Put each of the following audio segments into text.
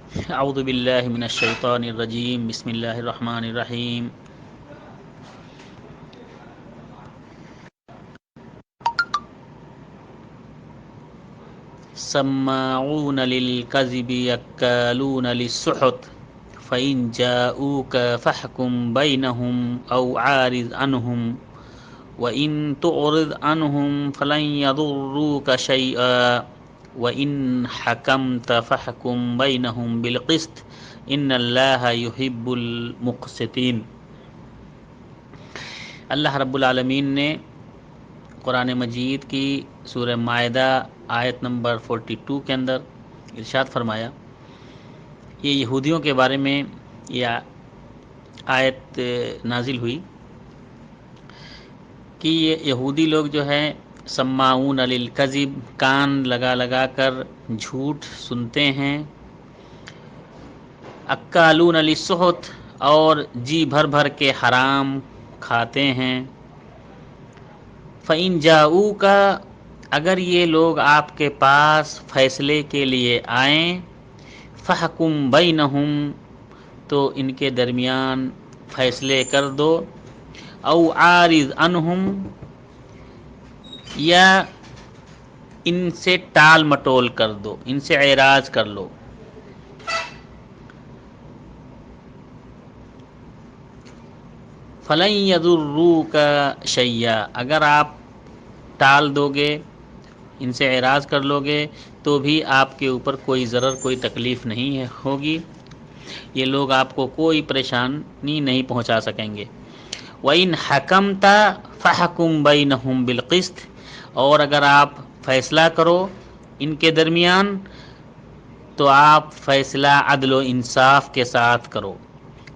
اعوذ باللہ من الشیطان الرجیم بسم اللہ الرحمن الرحیم سماعون للکذب اکالون للسحت فإن جاءوك فاحكم بينهم أو عارض عنهم وإن تعرض عنهم فلن يضروك شيئا وإن حكمت فاحكم بينهم بالقسط إن الله يحب المقسطين۔ اللہ رب العالمین نے قرآن مجید کی سورہ مائدہ آیت نمبر 42 کے اندر ارشاد فرمایا، یہ یہودیوں کے بارے میں یہ آیت نازل ہوئی کہ یہ یہودی لوگ جو ہے سماعون للکذب، کان لگا لگا کر جھوٹ سنتے ہیں، اکالون للسحت، اور جی بھر بھر کے حرام کھاتے ہیں، فإن جاؤوک، اگر یہ لوگ آپ کے پاس فیصلے کے لیے آئیں، فحکم بینہم، تو ان کے درمیان فیصلے کر دو، او عارض عنہم، یا ان سے ٹال مٹول کر دو، ان سے اعراض کر لو۔ فلن یضروک شیئا، اگر آپ ٹال دو گے، ان سے اعراض کر لو گے، تو بھی آپ کے اوپر کوئی ضرر، کوئی تکلیف نہیں ہوگی، یہ لوگ آپ کو کوئی پریشانی نہیں پہنچا سکیں گے۔ وَإِنْ حَكَمْتَ فَحَكُمْ بَيْنَهُمْ بِالْقِسْطِ، اور اگر آپ فیصلہ کرو ان کے درمیان تو آپ فیصلہ عدل و انصاف کے ساتھ کرو۔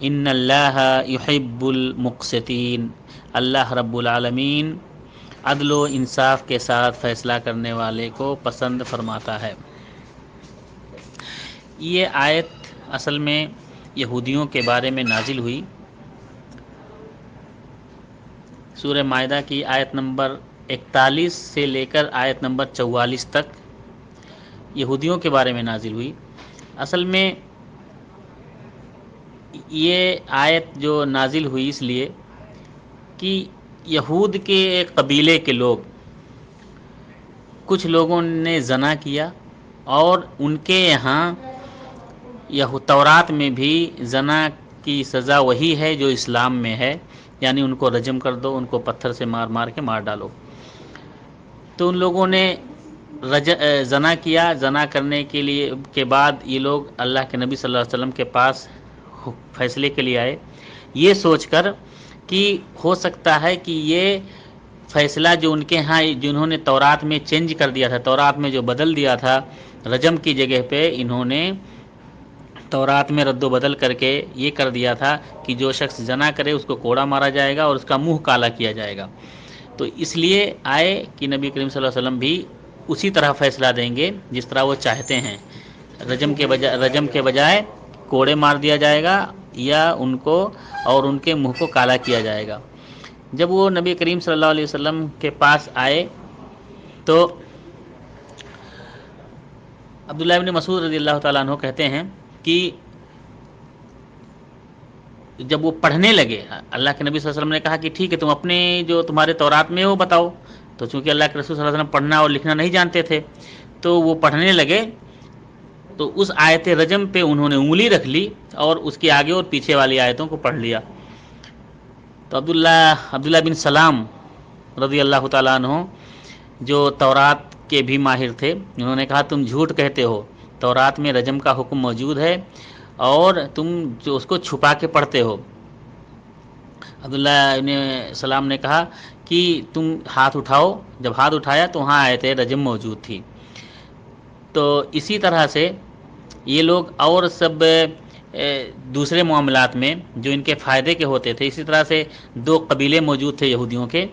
ان اللہ یحب المقسطین، اللہ رب العالمین عدل و انصاف کے ساتھ فیصلہ کرنے والے کو پسند فرماتا ہے۔ یہ آیت اصل میں یہودیوں کے بارے میں نازل ہوئی، سورہ مائدہ کی آیت نمبر 41 سے لے کر آیت نمبر 44 تک یہودیوں کے بارے میں نازل ہوئی۔ اصل میں یہ آیت جو نازل ہوئی اس لیے کہ یہود کے ایک قبیلے کے لوگ، کچھ لوگوں نے زنا کیا، اور ان کے یہاں تورات میں بھی زنا کی سزا وہی ہے جو اسلام میں ہے، یعنی ان کو رجم کر دو، ان کو پتھر سے مار مار کے مار ڈالو۔ تو ان لوگوں نے زنا کیا، زنا کرنے کے بعد یہ لوگ اللہ کے نبی صلی اللہ علیہ وسلم کے پاس فیصلے کے لیے آئے، یہ سوچ کر کہ ہو سکتا ہے کہ یہ فیصلہ جو ان کے ہاں، جنہوں نے تورات میں چینج کر دیا تھا، تورات میں جو بدل دیا تھا، رجم کی جگہ پہ انہوں نے تورات میں رد و بدل کر کے یہ کر دیا تھا کہ جو شخص زنا کرے اس کو کوڑا مارا جائے گا اور اس کا منہ کالا کیا جائے گا۔ تو اس لیے آئے کہ نبی کریم صلی اللہ علیہ وسلم بھی اسی طرح فیصلہ دیں گے جس طرح وہ چاہتے ہیں، رجم کے بجائے کوڑے مار دیا جائے گا، یا ان کو اور ان کے منہ کو کالا کیا جائے گا۔ جب وہ نبی کریم صلی اللہ علیہ وسلم کے پاس آئے تو عبداللہ ابن مسعود رضی اللہ تعالیٰ عنہ کہتے ہیں کہ جب وہ پڑھنے لگے، اللہ کے نبی صلی اللہ علیہ وسلم نے کہا کہ ٹھیک ہے، تم اپنے جو تمہارے تورات میں وہ بتاؤ، تو چونکہ اللہ کے رسول صلی اللہ علیہ وسلم پڑھنا اور لکھنا نہیں جانتے تھے، تو وہ پڑھنے لگے، تو اس آیت رجم پہ انہوں نے انگلی رکھ لی اور اس کے آگے اور پیچھے والی آیتوں کو پڑھ لیا۔ تو عبداللہ بن سلام رضی اللہ تعالیٰ عنہ جو تورات کے بھی ماہر تھے، انہوں نے کہا تم جھوٹ کہتے ہو، تورات میں رجم کا حکم موجود ہے اور تم جو اس کو چھپا کے پڑھتے ہو۔ عبداللہ ابن سلام نے کہا کہ تم ہاتھ اٹھاؤ، جب ہاتھ اٹھایا تو وہاں آیت رجم موجود تھی۔ تو اسی طرح سے یہ لوگ اور سب دوسرے معاملات میں جو ان کے فائدے کے ہوتے تھے، اسی طرح سے دو قبیلے موجود تھے یہودیوں کے،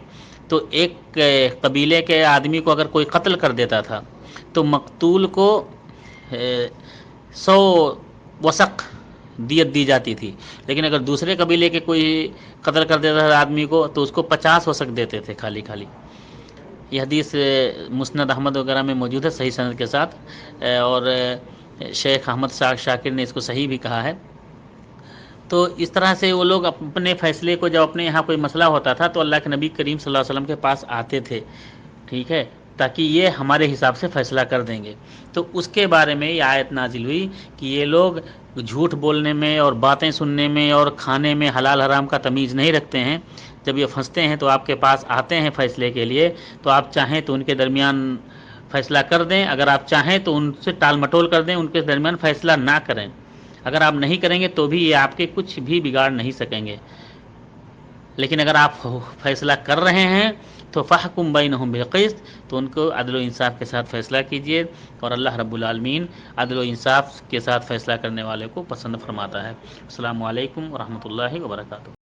تو ایک قبیلے کے آدمی کو اگر کوئی قتل کر دیتا تھا تو مقتول کو 100 وسق دیت دی جاتی تھی، لیکن اگر دوسرے قبیلے کے کوئی قتل کر دیتا تھا آدمی کو تو اس کو 50 وسق دیتے تھے خالی خالی۔ یہ حدیث مسند احمد وغیرہ میں موجود ہے صحیح سند کے ساتھ، اور شیخ احمد شاکر نے اس کو صحیح بھی کہا ہے۔ تو اس طرح سے وہ لوگ اپنے فیصلے کو، جب اپنے یہاں کوئی مسئلہ ہوتا تھا تو اللہ کے نبی کریم صلی اللہ علیہ وسلم کے پاس آتے تھے، ٹھیک ہے، تاکہ یہ ہمارے حساب سے فیصلہ کر دیں گے۔ تو اس کے بارے میں یہ آیت نازل ہوئی کہ یہ لوگ جھوٹ بولنے میں اور باتیں سننے میں اور کھانے میں حلال حرام کا تمیز نہیں رکھتے ہیں۔ جب یہ پھنستے ہیں تو آپ کے پاس آتے ہیں فیصلے کے لیے، تو آپ چاہیں تو ان کے درمیان فیصلہ کر دیں، اگر آپ چاہیں تو ان سے ٹال مٹول کر دیں، ان کے درمیان فیصلہ نہ کریں۔ اگر آپ نہیں کریں گے تو بھی یہ آپ کے کچھ بھی بگاڑ نہیں سکیں گے، لیکن اگر آپ فیصلہ کر رہے ہیں تو فحکم بینہم بالقسط، تو ان کو عدل و انصاف کے ساتھ فیصلہ کیجیے، اور اللہ رب العالمین عدل و انصاف کے ساتھ فیصلہ کرنے والے کو پسند فرماتا ہے۔ السلام علیکم ورحمۃ اللہ وبرکاتہ۔